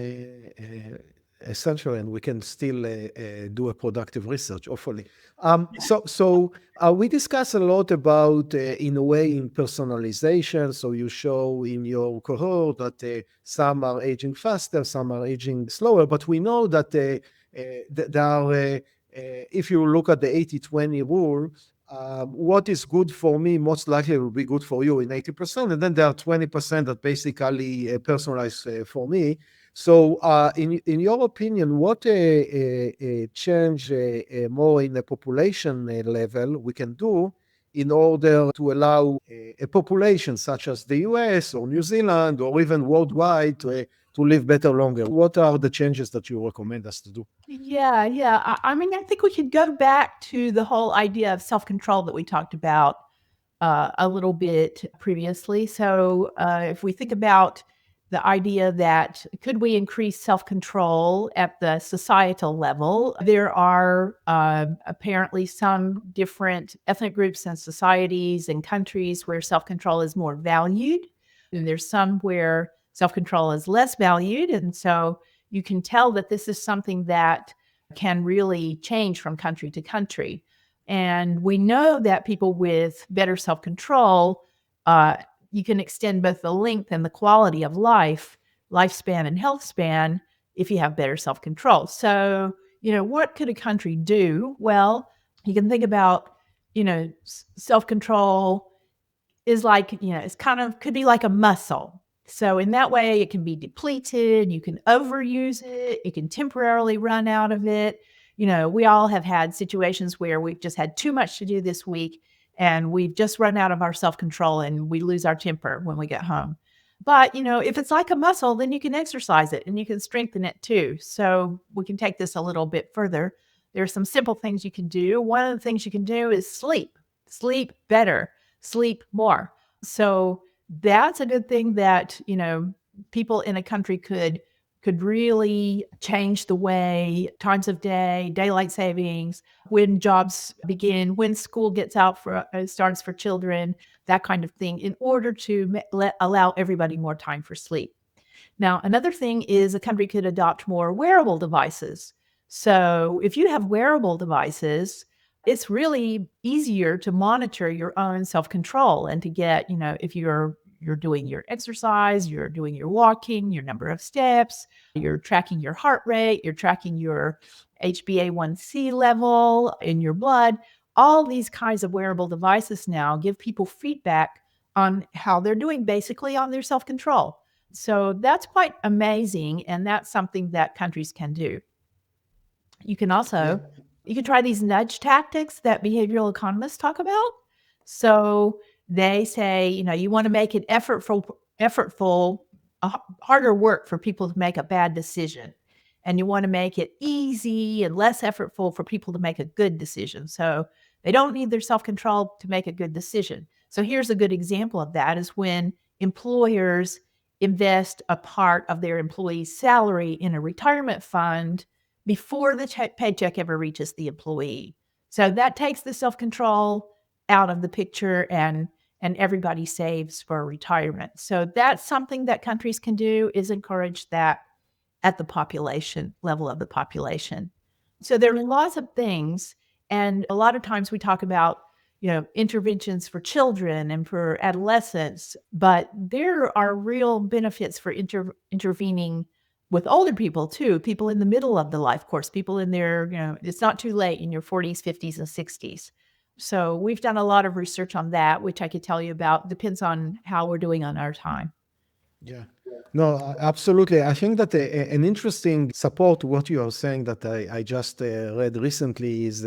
essentially, and we can still do a productive research, hopefully. So we discuss a lot about, in a way, in personalization. So you show in your cohort that some are aging faster, some are aging slower, but we know that there are, if you look at the 80-20 rule, what is good for me most likely will be good for you in 80%, and then there are 20% that basically personalize for me. So, in your opinion, what change more in the population level we can do in order to allow a population such as the US or New Zealand or even worldwide to live better longer? What are the changes that you recommend us to do? Yeah. I mean, I think we could go back to the whole idea of self-control that we talked about a little bit previously. So, if we think about the idea that could we increase self-control at the societal level, there are apparently some different ethnic groups and societies and countries where self-control is more valued. And there's some where self-control is less valued. And so you can tell that this is something that can really change from country to country. And we know that people with better self-control, you can extend both the length and the quality of life, lifespan and health span, if you have better self-control. So, what could a country do? Well, you can think about, self-control is like, it's kind of could be like a muscle. So in that way, it can be depleted, you can overuse it, you can temporarily run out of it. We all have had situations where we've just had too much to do this week and we've just run out of our self-control and we lose our temper when we get home. But, if it's like a muscle, then you can exercise it and you can strengthen it too. So we can take this a little bit further. There are some simple things you can do. One of the things you can do is sleep better, sleep more. So that's a good thing that, people in a country could really change the way times of day, daylight savings, when jobs begin, when school gets out starts for children, that kind of thing, in order to allow everybody more time for sleep. Now, another thing is a country could adopt more wearable devices. So if you have wearable devices, it's really easier to monitor your own self-control and to get, if you're doing your exercise, you're doing your walking, your number of steps, you're tracking your heart rate, you're tracking your HbA1c level in your blood. All these kinds of wearable devices now give people feedback on how they're doing, basically on their self-control. So that's quite amazing, and that's something that countries can do. You can also, you can try these nudge tactics that behavioral economists talk about. So they say, you want to make it effortful, harder work for people to make a bad decision. And you want to make it easy and less effortful for people to make a good decision. So they don't need their self-control to make a good decision. So here's a good example of that is when employers invest a part of their employee's salary in a retirement fund before the paycheck ever reaches the employee. So that takes the self-control out of the picture and everybody saves for retirement. So that's something that countries can do, is encourage that at the population level of the population. So there are lots of things. And a lot of times we talk about, interventions for children and for adolescents, but there are real benefits for intervening with older people too, people in the middle of the life course, people in their, it's not too late in your 40s, 50s, and 60s. So we've done a lot of research on that, which I could tell you about. Depends on how we're doing on our time. Yeah. No, absolutely. I think that an interesting support to what you are saying that I just read recently is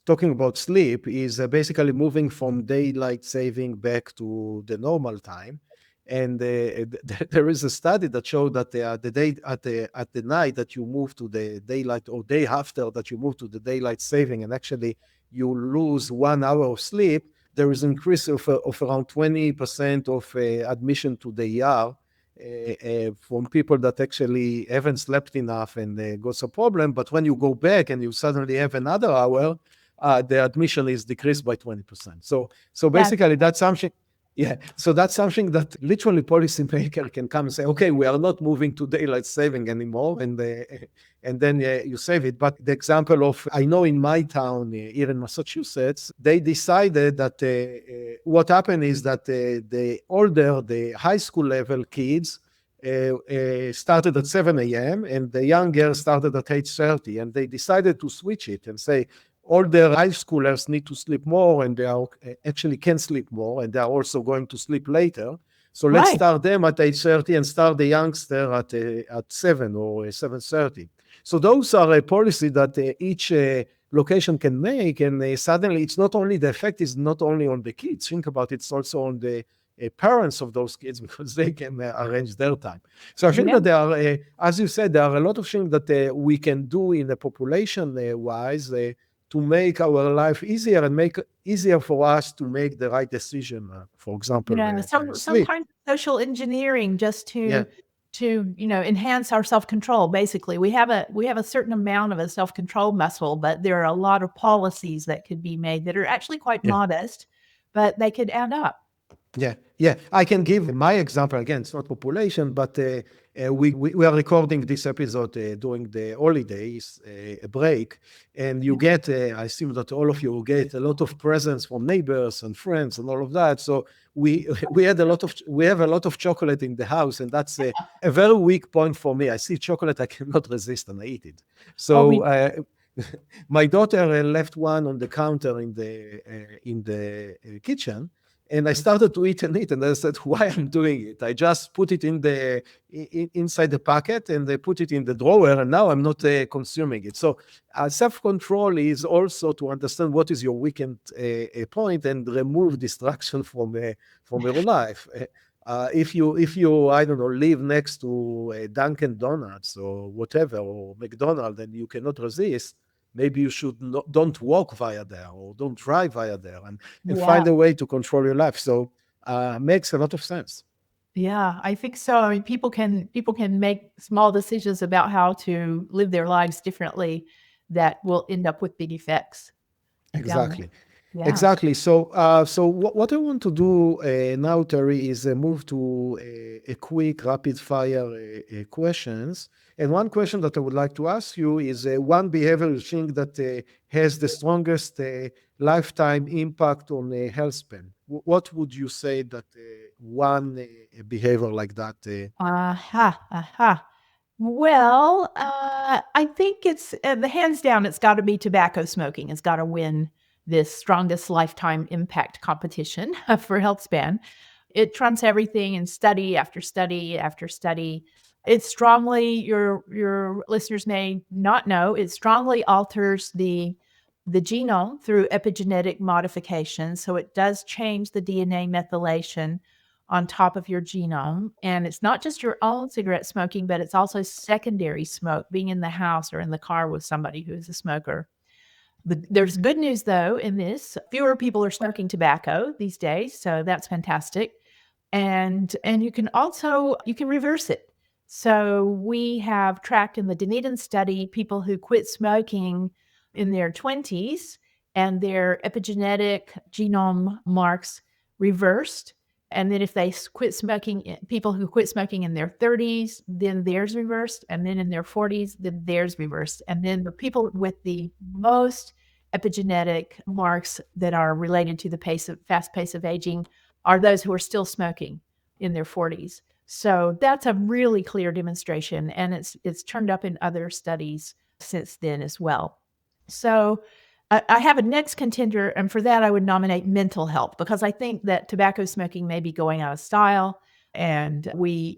talking about sleep is basically moving from daylight saving back to the normal time. And there is a study that showed that the day at the night that you move to the daylight, or day after that you move to the daylight saving, and actually you lose 1 hour of sleep, there is an increase of around 20% of admission to the ER from people that actually haven't slept enough and got a problem. But when you go back and you suddenly have another hour, the admission is decreased by 20%. So basically that's something. Yeah, so that's something that literally policymaker can come and say, okay, we are not moving to daylight saving anymore, and then you save it. But the example of, I know in my town here in Massachusetts, they decided that what happened is that the high school level kids started at 7 a.m. and the younger started at 8:30, and they decided to switch it and say, all the high schoolers need to sleep more, and they are actually can sleep more, and they are also going to sleep later. So let's Right. start them at 8:30 and start the youngster at 7 or 7:30. So those are a policy that each location can make, and suddenly it's not only the effect is not only on the kids. Think about it, it's also on the parents of those kids because they can arrange their time. So I think Yeah. that there are, as you said, there are a lot of things that we can do in the population wise to make our life easier and make it easier for us to make the right decision. For example, sleep. Sometimes social engineering just Yeah, to enhance our self-control. Basically, we have a certain amount of a self-control muscle, but there are a lot of policies that could be made that are actually quite yeah. modest, but they could add up. Yeah, yeah. I can give my example again. It's not population, but we are recording this episode during the holidays, a break, and you get. I assume that all of you get a lot of presents from neighbors and friends and all of that. So we have a lot of chocolate in the house, and that's a very weak point for me. I see chocolate, I cannot resist, and I eat it. Oh, So. My daughter left one on the counter in the kitchen, and I started to eat and eat, and I said, "Why I'm doing it? I just put it inside the packet, and they put it in the drawer, and now I'm not consuming it." So self-control is also to understand what is your weekend point and remove distraction from your life. If you I don't know, live next to Dunkin' Donuts or whatever, or McDonald's, and you cannot resist, maybe you should don't walk via there or don't drive via there, and yeah. find a way to control your life. So makes a lot of sense. Yeah, I think so. I mean, people can make small decisions about how to live their lives differently that will end up with big effects down there. Exactly. Yeah. Exactly. So what I want to do now, Terry, is move to a quick rapid fire questions. And one question that I would like to ask you is one behavior you think that has the strongest lifetime impact on health span. What would you say that one behavior like that? Aha, aha. Well, I think it's the hands down, it's gotta be tobacco smoking. It's gotta win this strongest lifetime impact competition for Healthspan. It trumps everything in study after study after study. It strongly your listeners may not know, it strongly alters the genome through epigenetic modification, so it does change the DNA methylation on top of your genome, and it's not just your own cigarette smoking, but it's also secondary smoke, being in the house or in the car with somebody who's a smoker. There's good news though in this. Fewer people are smoking tobacco these days, so that's fantastic. And you can reverse it. So we have tracked in the Dunedin study people who quit smoking in their 20s and their epigenetic genome marks reversed. And then if they quit smoking, people who quit smoking in their 30s, then theirs reversed. And then in their 40s, then theirs reversed. And then the people with the most epigenetic marks that are related to the fast pace of aging are those who are still smoking in their 40s. So that's a really clear demonstration, and it's turned up in other studies since then as well. So I have a next contender, and for that I would nominate mental health, because I think that tobacco smoking may be going out of style, and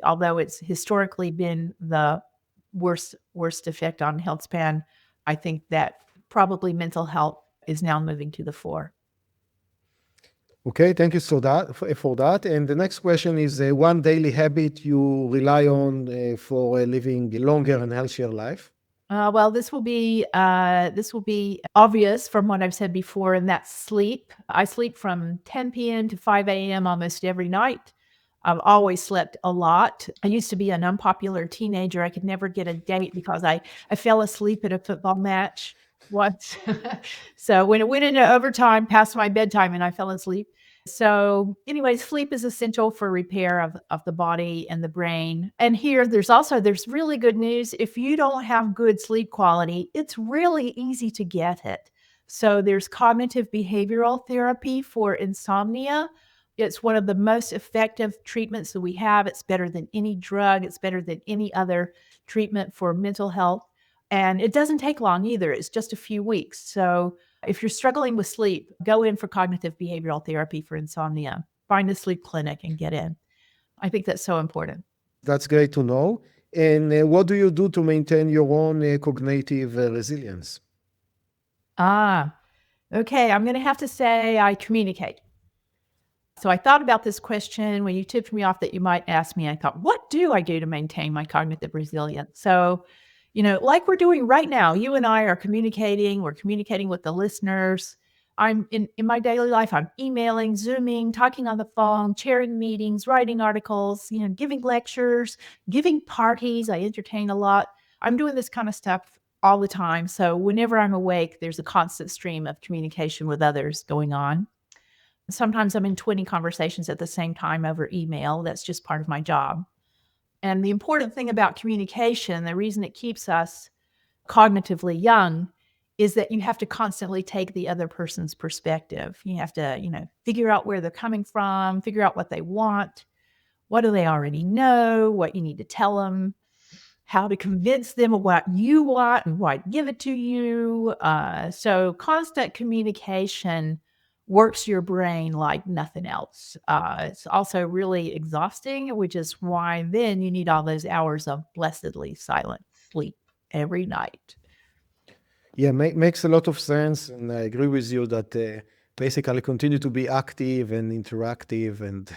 although it's historically been the worst effect on health span, I think that probably mental health is now moving to the fore. Okay, thank you for that. And the next question is one daily habit you rely on for living a longer and healthier life. Well, this will be obvious from what I've said before, and that's sleep. I sleep from 10 p.m. to 5 a.m. almost every night. I've always slept a lot. I used to be an unpopular teenager. I could never get a date because I fell asleep at a football match once. So when it went into overtime, past my bedtime, and I fell asleep. So anyway, sleep is essential for repair of the body and the brain. And here there's really good news. If you don't have good sleep quality, it's really easy to get it. So there's cognitive behavioral therapy for insomnia. It's one of the most effective treatments that we have. It's better than any drug. It's better than any other treatment for mental health. And it doesn't take long either. It's just a few weeks. So if you're struggling with sleep, go in for cognitive behavioral therapy for insomnia. Find a sleep clinic and get in. I think that's so important. That's great to know. And what do you do to maintain your own cognitive resilience? Okay. I'm going to have to say I communicate. So I thought about this question when you tipped me off that you might ask me. I thought, what do I do to maintain my cognitive resilience? So, like we're doing right now, you and I are communicating. We're communicating with the listeners. I'm in my daily life, I'm emailing, Zooming, talking on the phone, chairing meetings, writing articles, giving lectures, giving parties. I entertain a lot. I'm doing this kind of stuff all the time. So whenever I'm awake, there's a constant stream of communication with others going on. Sometimes I'm in 20 conversations at the same time over email. That's just part of my job. And the important thing about communication, the reason it keeps us cognitively young, is that you have to constantly take the other person's perspective. You have to, figure out where they're coming from, figure out what they want, what do they already know, what you need to tell them, how to convince them of what you want and why give it to you. So constant communication works your brain like nothing else. It's also really exhausting, which is why then you need all those hours of blessedly silent sleep every night. Yeah, makes a lot of sense. And I agree with you that basically continue to be active and interactive and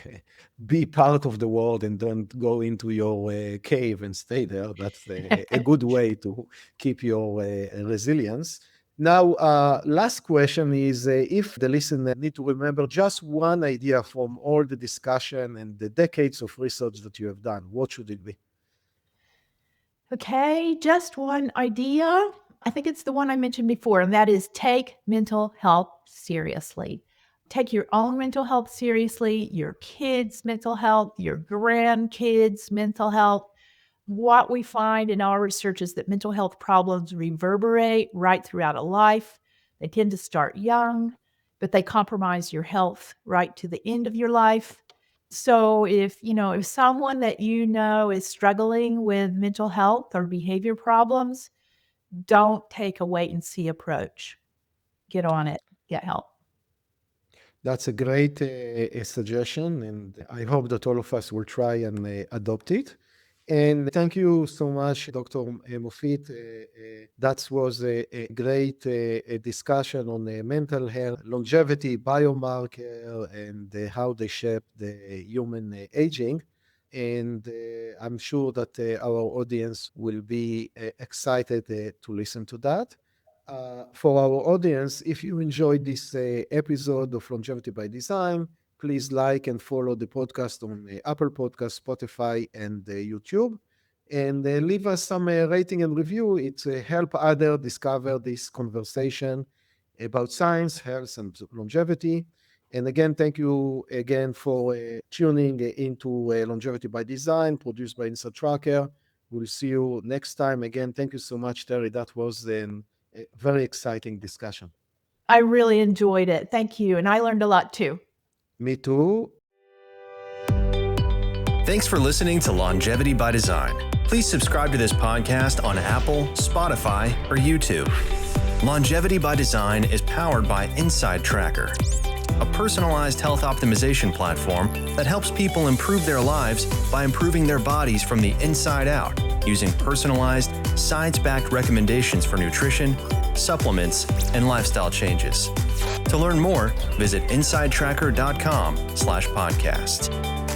be part of the world and don't go into your cave and stay there. That's a good way to keep your resilience. Now, last question is if the listener need to remember just one idea from all the discussion and the decades of research that you have done, what should it be? Okay, just one idea. I think it's the one I mentioned before, and that is take mental health seriously. Take your own mental health seriously, your kids' mental health, your grandkids' mental health. What we find in our research is that mental health problems reverberate right throughout a life. They tend to start young, but they compromise your health right to the end of your life. So if someone that is struggling with mental health or behavior problems, don't take a wait and see approach. Get on it, get help. That's a great suggestion, and I hope that all of us will try and adopt it. And thank you so much, Dr. Moffitt. That was a great discussion on mental health, longevity, biomarker, and how they shape the human aging. And I'm sure that our audience will be excited to listen to that. For our audience, if you enjoyed this episode of Longevity by Design, please like and follow the podcast on Apple Podcasts, Spotify, and YouTube. And leave us some rating and review. It help others discover this conversation about science, health, and longevity. And again, thank you again for tuning into Longevity by Design, produced by Inside Tracker. We'll see you next time. Again, thank you so much, Terrie. That was a very exciting discussion. I really enjoyed it. Thank you. And I learned a lot too. Me too. Thanks for listening to Longevity by Design. Please subscribe to this podcast on Apple, Spotify, or YouTube. Longevity by Design is powered by Inside Tracker, a personalized health optimization platform that helps people improve their lives by improving their bodies from the inside out using personalized, science-backed recommendations for nutrition, supplements, and lifestyle changes. To learn more, visit insidetracker.com/podcast.